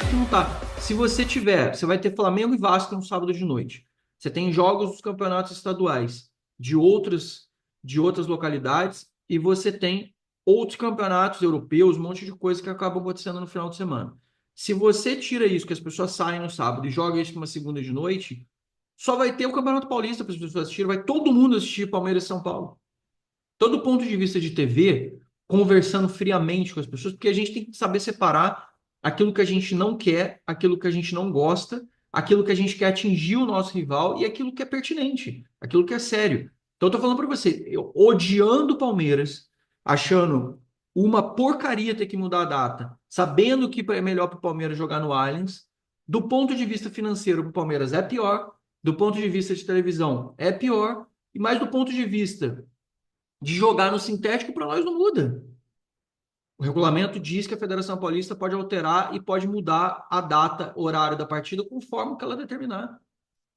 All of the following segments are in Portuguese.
que não tá. Se você tiver, você vai ter Flamengo e Vasco no sábado de noite. Você tem jogos dos campeonatos estaduais de outras localidades e você tem outros campeonatos europeus, um monte de coisa que acabam acontecendo no final de semana. Se você tira isso, que as pessoas saem no sábado e jogam isso numa segunda de noite, só vai ter o Campeonato Paulista para as pessoas assistirem, vai todo mundo assistir Palmeiras e São Paulo. Todo ponto de vista de TV, conversando friamente com as pessoas, porque a gente tem que saber separar aquilo que a gente não quer, aquilo que a gente não gosta, aquilo que a gente quer atingir o nosso rival e aquilo que é pertinente, aquilo que é sério. Então, eu tô falando para você, eu odiando o Palmeiras, achando uma porcaria ter que mudar a data, sabendo que é melhor para o Palmeiras jogar no Allianz, do ponto de vista financeiro, para o Palmeiras é pior, do ponto de vista de televisão é pior, e mais do ponto de vista de jogar no sintético, para nós não muda. O regulamento diz que a Federação Paulista pode alterar e pode mudar a data, horário da partida, conforme o que ela determinar.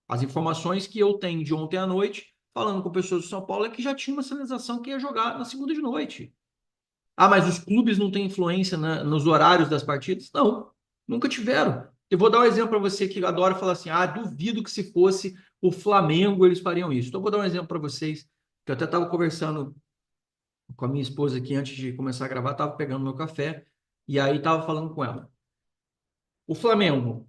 As informações que eu tenho de ontem à noite, falando com pessoas do São Paulo, é que já tinha uma sinalização que ia jogar na segunda de noite. Ah, mas os clubes não têm influência nos horários das partidas? Não, nunca tiveram. Eu vou dar um exemplo para você que adora falar assim: ah, duvido que se fosse o Flamengo eles fariam isso. Então, eu vou dar um exemplo para vocês, que eu até estava conversando com a minha esposa aqui antes de começar a gravar, tava pegando meu café e aí tava falando com ela. O Flamengo,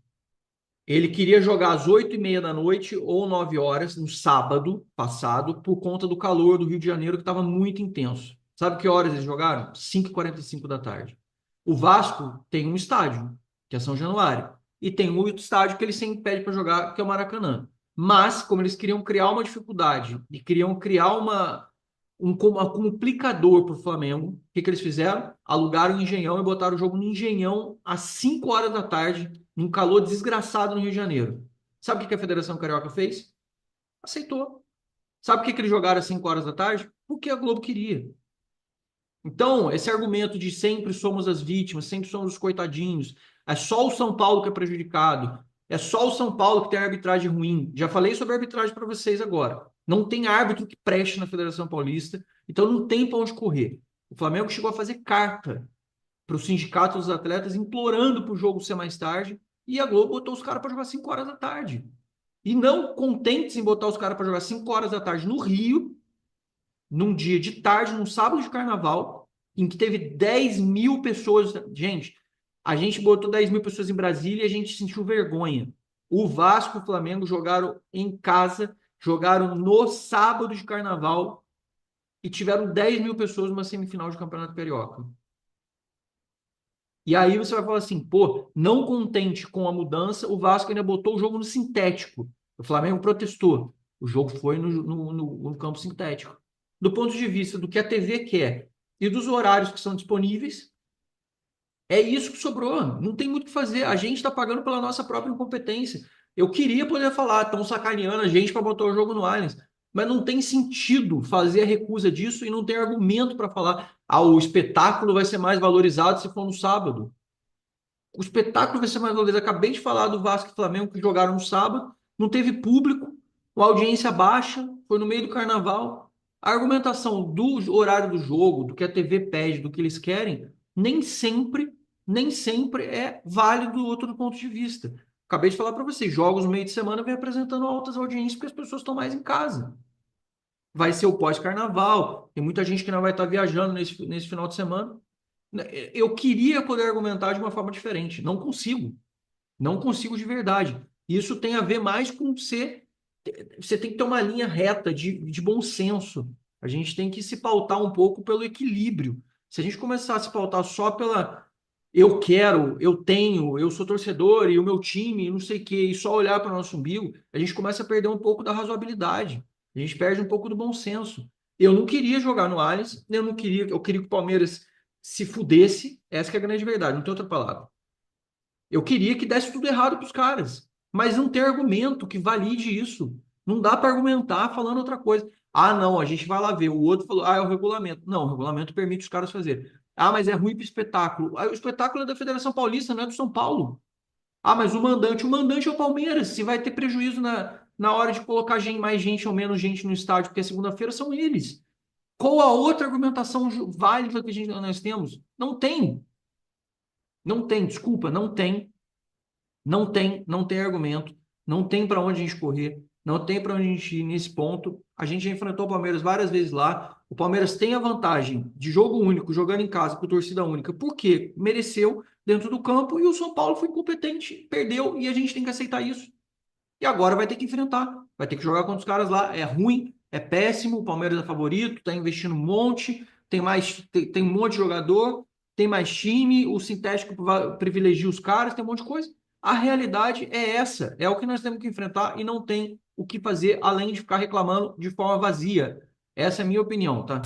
ele queria jogar às 8:30 da noite ou 9 horas no sábado passado por conta do calor do Rio de Janeiro que estava muito intenso. Sabe que horas eles jogaram? 5:45 da tarde. O Vasco tem um estádio, que é São Januário, e tem um outro estádio que eles sempre pedem para jogar, que é o Maracanã. Mas, como eles queriam criar uma dificuldade e queriam criar um complicador para o Flamengo. O que eles fizeram? Alugaram o Engenhão e botaram o jogo no Engenhão às 5 horas da tarde, num calor desgraçado no Rio de Janeiro. Sabe o que a Federação Carioca fez? Aceitou. Sabe por que eles jogaram às 5 horas da tarde? Porque a Globo queria. Então, esse argumento de sempre somos as vítimas, sempre somos os coitadinhos, é só o São Paulo que é prejudicado, é só o São Paulo que tem arbitragem ruim. Já falei sobre arbitragem para vocês agora. Não tem árbitro que preste na Federação Paulista, então não tem para onde correr. O Flamengo chegou a fazer carta para o sindicato dos atletas implorando para o jogo ser mais tarde, e a Globo botou os caras para jogar 5 horas da tarde. E não contentes em botar os caras para jogar 5 horas da tarde no Rio, num dia de tarde, num sábado de carnaval, em que teve 10 mil pessoas. Gente, a gente botou 10 mil pessoas em Brasília e a gente sentiu vergonha. O Vasco e o Flamengo jogaram em casa, jogaram no sábado de carnaval e tiveram 10 mil pessoas numa semifinal de Campeonato Carioca. E aí você vai falar assim, pô, não contente com a mudança, o Vasco ainda botou o jogo no sintético. O Flamengo protestou. O jogo foi no campo sintético. Do ponto de vista do que a TV quer e dos horários que são disponíveis, é isso que sobrou. Não tem muito o que fazer. A gente está pagando pela nossa própria incompetência. Eu queria poder falar, estão sacaneando a gente para botar o jogo no Allianz. Mas não tem sentido fazer a recusa disso e não tem argumento para falar, ah, o espetáculo vai ser mais valorizado se for no sábado. O espetáculo vai ser mais valorizado. Acabei de falar do Vasco e Flamengo que jogaram no sábado, não teve público, a audiência baixa, foi no meio do carnaval. A argumentação do horário do jogo, do que a TV pede, do que eles querem, nem sempre é válido do outro ponto de vista. Acabei de falar para vocês, jogos no meio de semana vem apresentando altas audiências porque as pessoas estão mais em casa. Vai ser o pós-carnaval, tem muita gente que não vai estar viajando nesse final de semana. Eu queria poder argumentar de uma forma diferente. Não consigo. Não consigo de verdade. Isso tem a ver mais com ser. Você tem que ter uma linha reta de bom senso. A gente tem que se pautar um pouco pelo equilíbrio. Se a gente começar a se pautar só pela eu quero, eu tenho, eu sou torcedor e o meu time, não sei o quê, e só olhar para o nosso umbigo, a gente começa a perder um pouco da razoabilidade. A gente perde um pouco do bom senso. Eu não queria jogar no Allianz, eu queria que o Palmeiras se fudesse, essa que é a grande verdade, não tem outra palavra. Eu queria que desse tudo errado para os caras, mas não tem argumento que valide isso. Não dá para argumentar falando outra coisa. Ah, não, a gente vai lá ver. O outro falou, ah, é o regulamento. Não, o regulamento permite os caras fazerem. Ah, mas é ruim para o espetáculo. Ah, o espetáculo é da Federação Paulista, não é do São Paulo. Ah, mas o mandante é o Palmeiras. Se vai ter prejuízo na hora de colocar mais gente ou menos gente no estádio, porque é segunda-feira, são eles. Qual a outra argumentação válida que nós temos? Não tem. Não tem, desculpa, não tem. não tem argumento, não tem para onde a gente correr, não tem para onde a gente ir nesse ponto. A gente já enfrentou o Palmeiras várias vezes lá. O Palmeiras tem a vantagem de jogo único, jogando em casa com torcida única, porque mereceu dentro do campo e o São Paulo foi incompetente, perdeu e a gente tem que aceitar isso. E agora vai ter que enfrentar, vai ter que jogar contra os caras lá. É ruim, é péssimo. O Palmeiras é favorito, está investindo um monte, tem um monte de jogador, tem mais time, o sintético privilegia os caras, tem um monte de coisa. A realidade é essa, é o que nós temos que enfrentar e não tem o que fazer além de ficar reclamando de forma vazia. Essa é a minha opinião, tá?